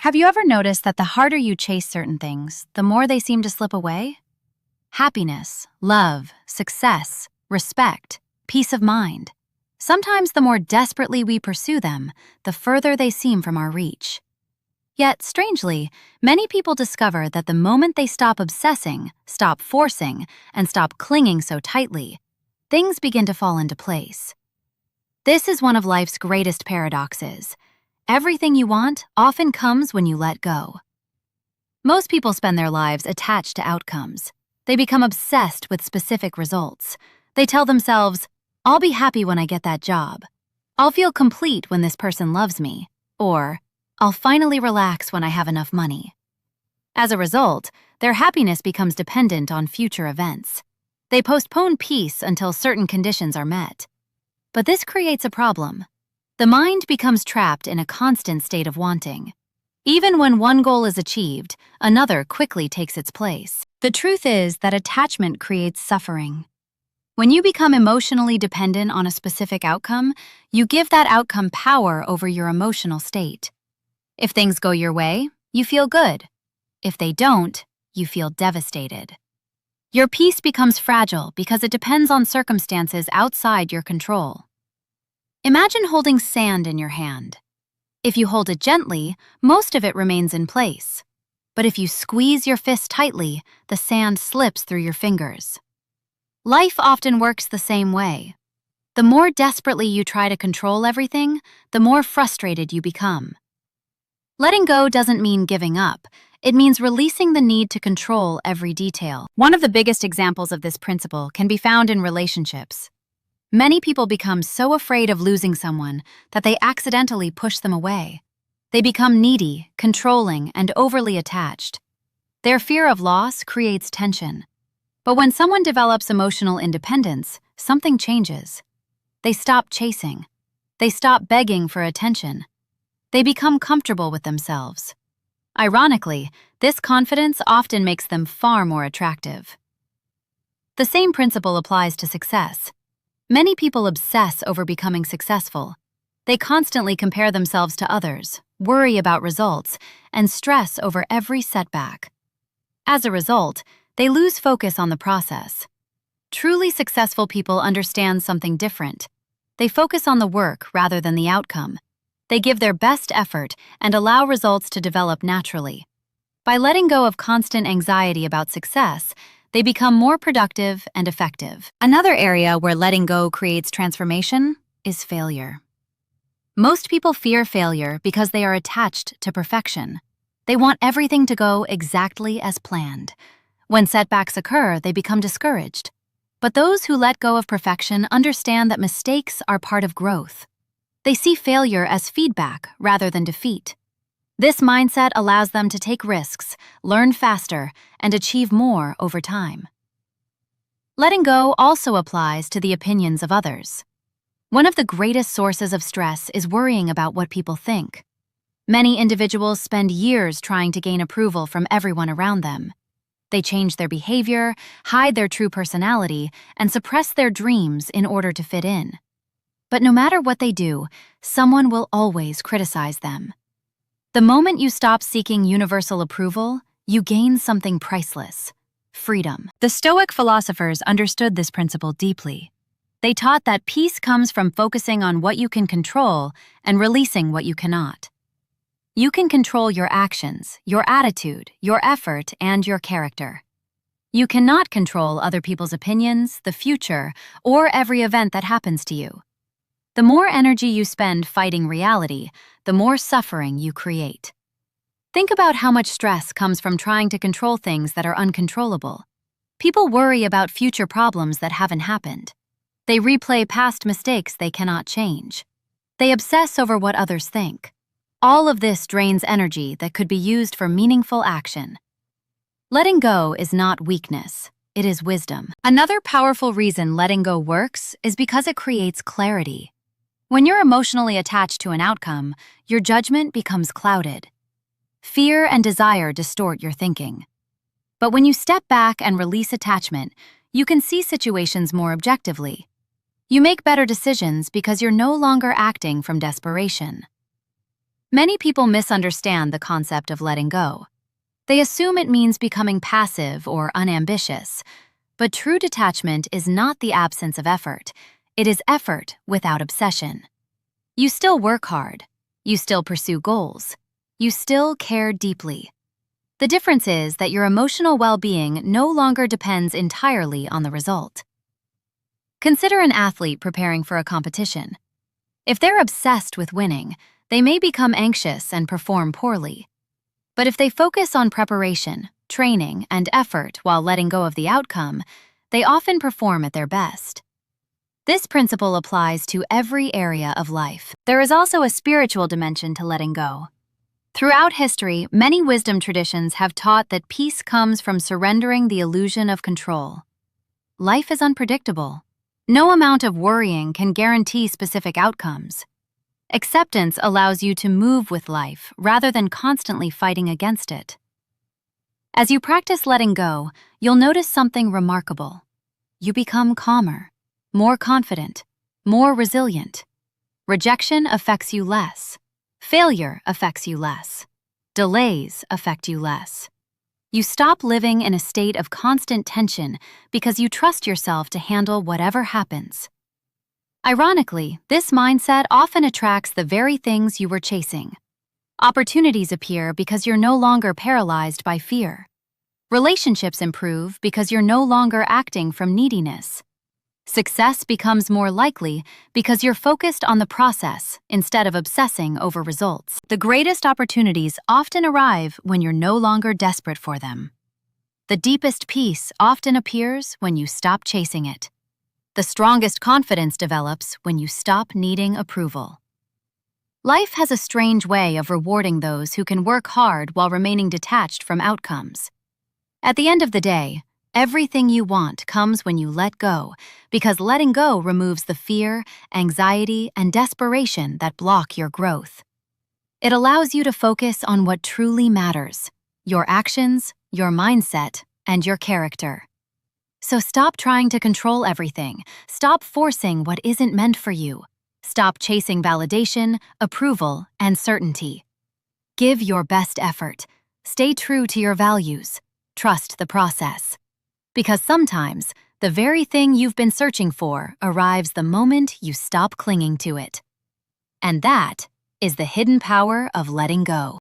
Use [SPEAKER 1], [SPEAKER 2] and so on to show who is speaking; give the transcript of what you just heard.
[SPEAKER 1] Have you ever noticed that the harder you chase certain things, the more they seem to slip away? Happiness, love, success, respect, peace of mind. Sometimes the more desperately we pursue them, the further they seem from our reach. Yet, strangely, many people discover that the moment they stop obsessing, stop forcing, and stop clinging so tightly, things begin to fall into place. This is one of life's greatest paradoxes. Everything you want often comes when you let go. Most people spend their lives attached to outcomes. They become obsessed with specific results. They tell themselves, "I'll be happy when I get that job. I'll feel complete when this person loves me." Or, "I'll finally relax when I have enough money." As a result, their happiness becomes dependent on future events. They postpone peace until certain conditions are met. But this creates a problem. The mind becomes trapped in a constant state of wanting. Even when one goal is achieved, another quickly takes its place. The truth is that attachment creates suffering. When you become emotionally dependent on a specific outcome, you give that outcome power over your emotional state. If things go your way, you feel good. If they don't, you feel devastated. Your peace becomes fragile because it depends on circumstances outside your control. Imagine holding sand in your hand. If you hold it gently, most of it remains in place. But if you squeeze your fist tightly, the sand slips through your fingers. Life often works the same way. The more desperately you try to control everything, the more frustrated you become. Letting go doesn't mean giving up. It means releasing the need to control every detail. One of the biggest examples of this principle can be found in relationships. Many people become so afraid of losing someone that they accidentally push them away. They become needy, controlling, and overly attached. Their fear of loss creates tension. But when someone develops emotional independence, something changes. They stop chasing. They stop begging for attention. They become comfortable with themselves. Ironically, this confidence often makes them far more attractive. The same principle applies to success. Many people obsess over becoming successful. They constantly compare themselves to others, worry about results, and stress over every setback. As a result, they lose focus on the process. Truly successful people understand something different. They focus on the work rather than the outcome. They give their best effort and allow results to develop naturally. By letting go of constant anxiety about success, they become more productive and effective. Another area where letting go creates transformation is failure. Most people fear failure because they are attached to perfection. They want everything to go exactly as planned. When setbacks occur, they become discouraged. But those who let go of perfection understand that mistakes are part of growth. They see failure as feedback rather than defeat. This mindset allows them to take risks, learn faster, and achieve more over time. Letting go also applies to the opinions of others. One of the greatest sources of stress is worrying about what people think. Many individuals spend years trying to gain approval from everyone around them. They change their behavior, hide their true personality, and suppress their dreams in order to fit in. But no matter what they do, someone will always criticize them. The moment you stop seeking universal approval, you gain something priceless: freedom. The Stoic philosophers understood this principle deeply. They taught that peace comes from focusing on what you can control and releasing what you cannot. You can control your actions, your attitude, your effort, and your character. You cannot control other people's opinions, the future, or every event that happens to you. The more energy you spend fighting reality, the more suffering you create. Think about how much stress comes from trying to control things that are uncontrollable. People worry about future problems that haven't happened. They replay past mistakes they cannot change. They obsess over what others think. All of this drains energy that could be used for meaningful action. Letting go is not weakness, it is wisdom. Another powerful reason letting go works is because it creates clarity. When you're emotionally attached to an outcome, your judgment becomes clouded. Fear and desire distort your thinking. But when you step back and release attachment, you can see situations more objectively. You make better decisions because you're no longer acting from desperation. Many people misunderstand the concept of letting go. They assume it means becoming passive or unambitious, but true detachment is not the absence of effort. It is effort without obsession. You still work hard. You still pursue goals. You still care deeply. The difference is that your emotional well-being no longer depends entirely on the result. Consider an athlete preparing for a competition. If they're obsessed with winning, they may become anxious and perform poorly. But if they focus on preparation, training, and effort while letting go of the outcome, they often perform at their best. This principle applies to every area of life. There is also a spiritual dimension to letting go. Throughout history, many wisdom traditions have taught that peace comes from surrendering the illusion of control. Life is unpredictable. No amount of worrying can guarantee specific outcomes. Acceptance allows you to move with life rather than constantly fighting against it. As you practice letting go, you'll notice something remarkable. You become calmer, more confident, more resilient. Rejection affects you less. Failure affects you less. Delays affect you less. You stop living in a state of constant tension because you trust yourself to handle whatever happens. Ironically, this mindset often attracts the very things you were chasing. Opportunities appear because you're no longer paralyzed by fear. Relationships improve because you're no longer acting from neediness. Success becomes more likely because you're focused on the process instead of obsessing over results. The greatest opportunities often arrive when you're no longer desperate for them. The deepest peace often appears when you stop chasing it. The strongest confidence develops when you stop needing approval. Life has a strange way of rewarding those who can work hard while remaining detached from outcomes. At the end of the day, everything you want comes when you let go, because letting go removes the fear, anxiety, and desperation that block your growth. It allows you to focus on what truly matters: your actions, your mindset, and your character. So stop trying to control everything. Stop forcing what isn't meant for you. Stop chasing validation, approval, and certainty. Give your best effort. Stay true to your values. Trust the process. Because sometimes, the very thing you've been searching for arrives the moment you stop clinging to it. And that is the hidden power of letting go.